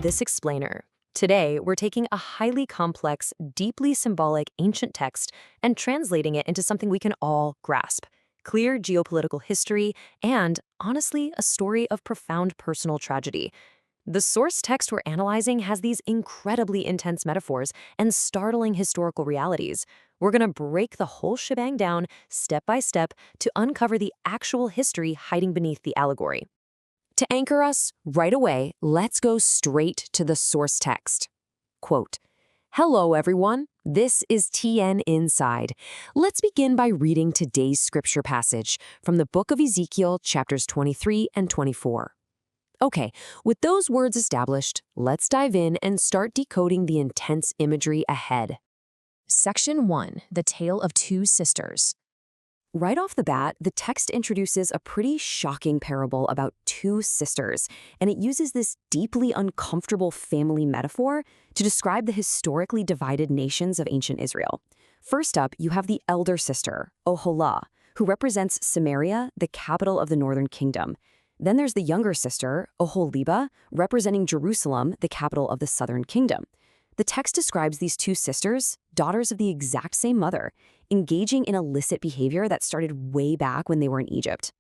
this explainer. Today, we're taking a highly complex, deeply symbolic ancient text and translating it into something we can all grasp. Clear geopolitical history and, honestly, a story of profound personal tragedy. The source text we're analyzing has these incredibly intense metaphors and startling historical realities. We're going to break the whole shebang down step by step to uncover the actual history hiding beneath the allegory. To anchor us right away, let's go straight to the source text. Quote, "Hello, everyone. This is TN Inside. Let's begin by reading today's scripture passage from the book of Ezekiel, chapters 23 and 24. Okay, with those words established, let's dive in and start decoding the intense imagery ahead. Section 1, The Tale of Two Sisters. Right off the bat, the text introduces a pretty shocking parable about two sisters, and it uses this deeply uncomfortable family metaphor to describe the historically divided nations of ancient Israel. First up, you have the elder sister, Oholah, who represents Samaria, the capital of the northern kingdom. Then there's the younger sister, Oholibah, representing Jerusalem, the capital of the southern kingdom. The text describes these two sisters, daughters of the exact same mother, engaging in illicit behavior that started way back when they were in Egypt.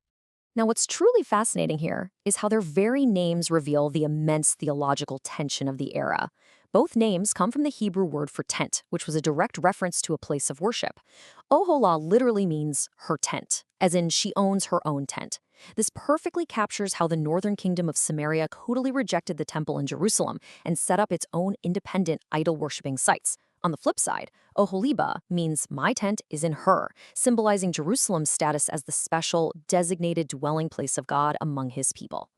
Now, what's truly fascinating here is how their very names reveal the immense theological tension of the era. Both names come from the Hebrew word for tent, which was a direct reference to a place of worship. Oholah literally means her tent, as in she owns her own tent. This perfectly captures how the northern kingdom of Samaria totally rejected the temple in Jerusalem and set up its own independent idol-worshipping sites. On the flip side, Oholibah means my tent is in her, symbolizing Jerusalem's status as the special, designated dwelling place of God among his people.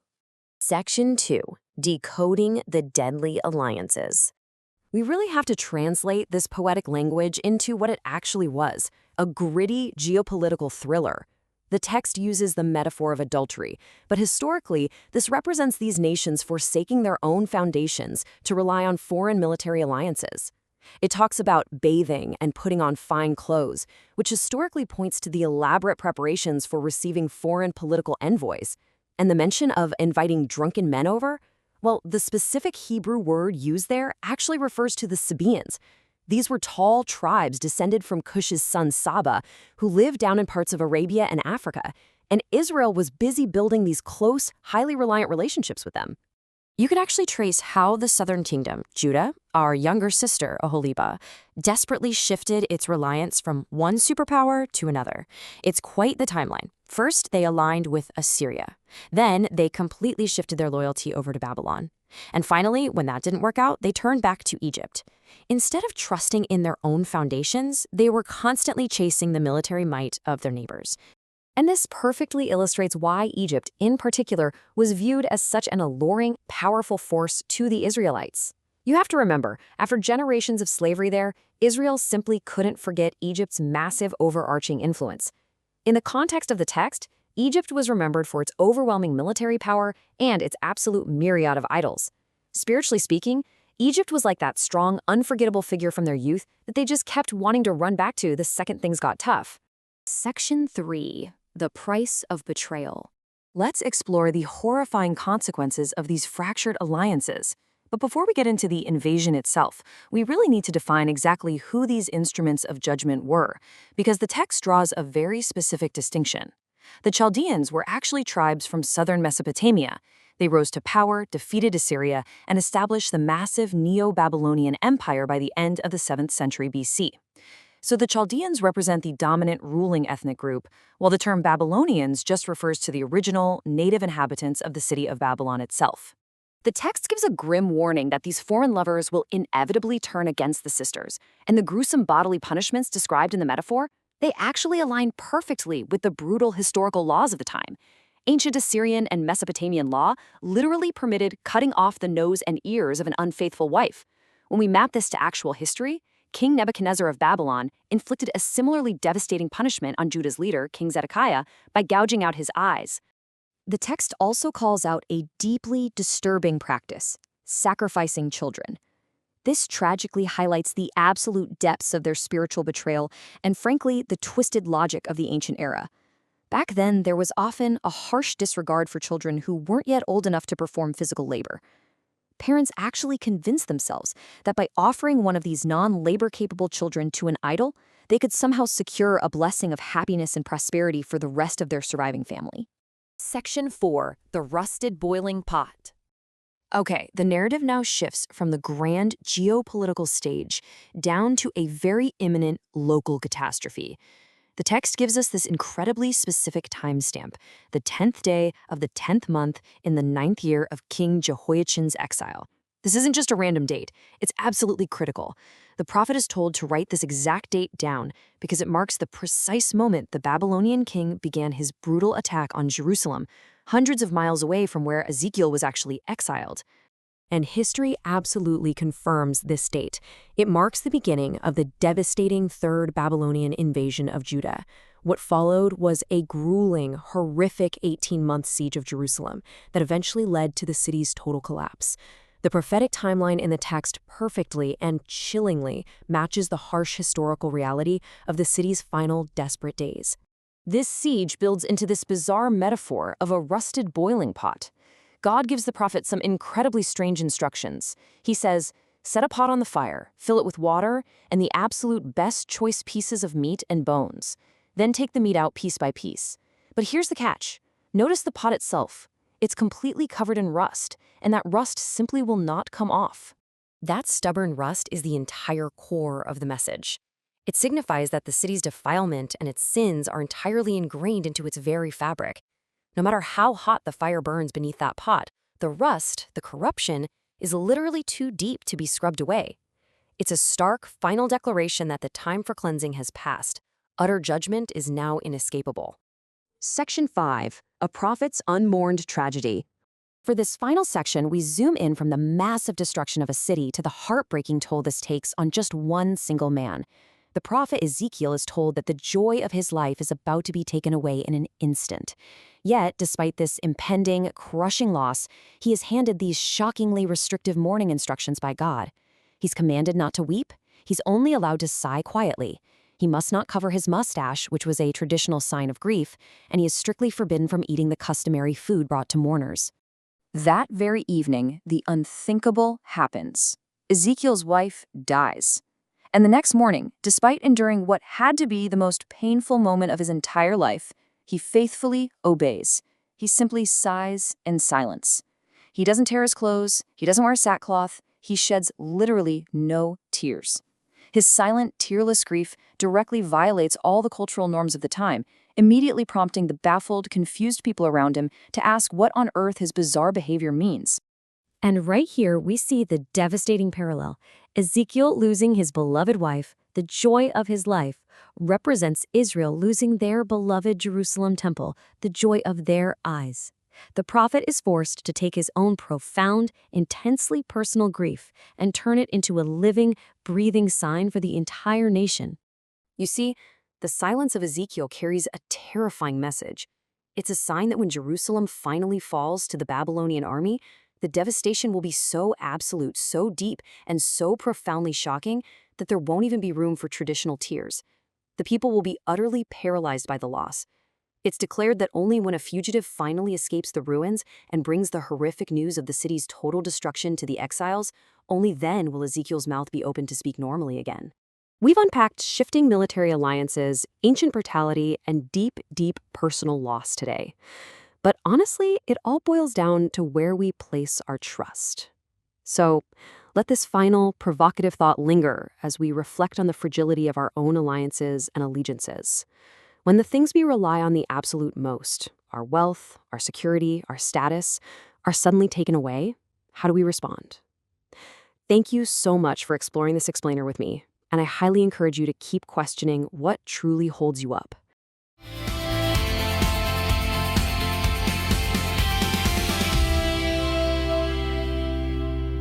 Section 2. Decoding the Deadly Alliances. We really have to translate this poetic language into what it actually was, a gritty geopolitical thriller. The text uses the metaphor of adultery, but historically, this represents these nations forsaking their own foundations to rely on foreign military alliances. It talks about bathing and putting on fine clothes, which historically points to the elaborate preparations for receiving foreign political envoys. And the mention of inviting drunken men over? Well, the specific Hebrew word used there actually refers to the Sabaeans. These were tall tribes descended from Cush's son Saba, who lived down in parts of Arabia and Africa, and Israel was busy building these close, highly reliant relationships with them. You can actually trace how the southern kingdom, Judah, our younger sister, Oholibah, desperately shifted its reliance from one superpower to another. It's quite the timeline. First, they aligned with Assyria. Then, they completely shifted their loyalty over to Babylon. And finally, when that didn't work out, they turned back to Egypt. Instead of trusting in their own foundations, they were constantly chasing the military might of their neighbors. And this perfectly illustrates why Egypt, in particular, was viewed as such an alluring, powerful force to the Israelites. You have to remember, after generations of slavery there, Israel simply couldn't forget Egypt's massive overarching influence. In the context of the text, Egypt was remembered for its overwhelming military power and its absolute myriad of idols. Spiritually speaking, Egypt was like that strong, unforgettable figure from their youth that they just kept wanting to run back to the second things got tough. Section 3. The Price of Betrayal. Let's explore the horrifying consequences of these fractured alliances. But before we get into the invasion itself, we really need to define exactly who these instruments of judgment were, because the text draws a very specific distinction. The Chaldeans were actually tribes from southern Mesopotamia. They rose to power, defeated Assyria, and established the massive Neo-Babylonian Empire by the end of the 7th century BC. So the Chaldeans represent the dominant ruling ethnic group, while the term Babylonians just refers to the original native inhabitants of the city of Babylon itself. The text gives a grim warning that these foreign lovers will inevitably turn against the sisters, and the gruesome bodily punishments described in the metaphor, they actually align perfectly with the brutal historical laws of the time. Ancient Assyrian and Mesopotamian law literally permitted cutting off the nose and ears of an unfaithful wife. When we map this to actual history, King Nebuchadnezzar of Babylon inflicted a similarly devastating punishment on Judah's leader, King Zedekiah, by gouging out his eyes. The text also calls out a deeply disturbing practice, sacrificing children. This tragically highlights the absolute depths of their spiritual betrayal and, frankly, the twisted logic of the ancient era. Back then, there was often a harsh disregard for children who weren't yet old enough to perform physical labor. parents actually convinced themselves that by offering one of these non-labor-capable children to an idol, they could somehow secure a blessing of happiness and prosperity for the rest of their surviving family. Section 4. The Rusted Boiling Pot. Okay, the narrative now shifts from the grand geopolitical stage down to a very imminent local catastrophe. The text gives us this incredibly specific timestamp, the 10th day of the 10th month in the 9th year of King Jehoiachin's exile. This isn't just a random date, it's absolutely critical. The prophet is told to write this exact date down because it marks the precise moment the Babylonian king began his brutal attack on Jerusalem, hundreds of miles away from where Ezekiel was actually exiled. And history absolutely confirms this date. It marks the beginning of the devastating Third Babylonian invasion of Judah. What followed was a grueling, horrific 18-month siege of Jerusalem that eventually led to the city's total collapse. The prophetic timeline in the text perfectly and chillingly matches the harsh historical reality of the city's final desperate days. This siege builds into this bizarre metaphor of a rusted boiling pot. God gives the prophet some incredibly strange instructions. He says, set a pot on the fire, fill it with water, and the absolute best choice pieces of meat and bones. Then take the meat out piece by piece. But here's the catch. Notice the pot itself. It's completely covered in rust, and that rust simply will not come off. That stubborn rust is the entire core of the message. It signifies that the city's defilement and its sins are entirely ingrained into its very fabric. No matter how hot the fire burns beneath that pot, the rust, the corruption, is literally too deep to be scrubbed away. It's a stark, final declaration that the time for cleansing has passed. Utter judgment is now inescapable. Section 5. A Prophet's Unmourned Tragedy. For this final section, we zoom in from the massive destruction of a city to the heartbreaking toll this takes on just one single man. The prophet Ezekiel is told that the joy of his life is about to be taken away in an instant. Yet, despite this impending, crushing loss, he is handed these shockingly restrictive mourning instructions by God. He's commanded not to weep. He's only allowed to sigh quietly. He must not cover his mustache, which was a traditional sign of grief, and he is strictly forbidden from eating the customary food brought to mourners. That very evening, the unthinkable happens. Ezekiel's wife dies. And the next morning, despite enduring what had to be the most painful moment of his entire life, he faithfully obeys. He simply sighs in silence. He doesn't tear his clothes, he doesn't wear sackcloth, he sheds literally no tears. His silent, tearless grief directly violates all the cultural norms of the time, immediately prompting the baffled, confused people around him to ask what on earth his bizarre behavior means. And right here, we see the devastating parallel. Ezekiel losing his beloved wife, the joy of his life, represents Israel losing their beloved Jerusalem temple, the joy of their eyes. The prophet is forced to take his own profound, intensely personal grief and turn it into a living, breathing sign for the entire nation. You see, the silence of Ezekiel carries a terrifying message. It's a sign that when Jerusalem finally falls to the Babylonian army, the devastation will be so absolute, so deep, and so profoundly shocking that there won't even be room for traditional tears. The people will be utterly paralyzed by the loss. It's declared that only when a fugitive finally escapes the ruins and brings the horrific news of the city's total destruction to the exiles, only then will Ezekiel's mouth be open to speak normally again. We've unpacked shifting military alliances, ancient brutality, and deep, deep personal loss today. But honestly, it all boils down to where we place our trust. So, let this final, provocative thought linger as we reflect on the fragility of our own alliances and allegiances. When the things we rely on the absolute most, our wealth, our security, our status, are suddenly taken away, how do we respond? Thank you so much for exploring this explainer with me, and I highly encourage you to keep questioning what truly holds you up.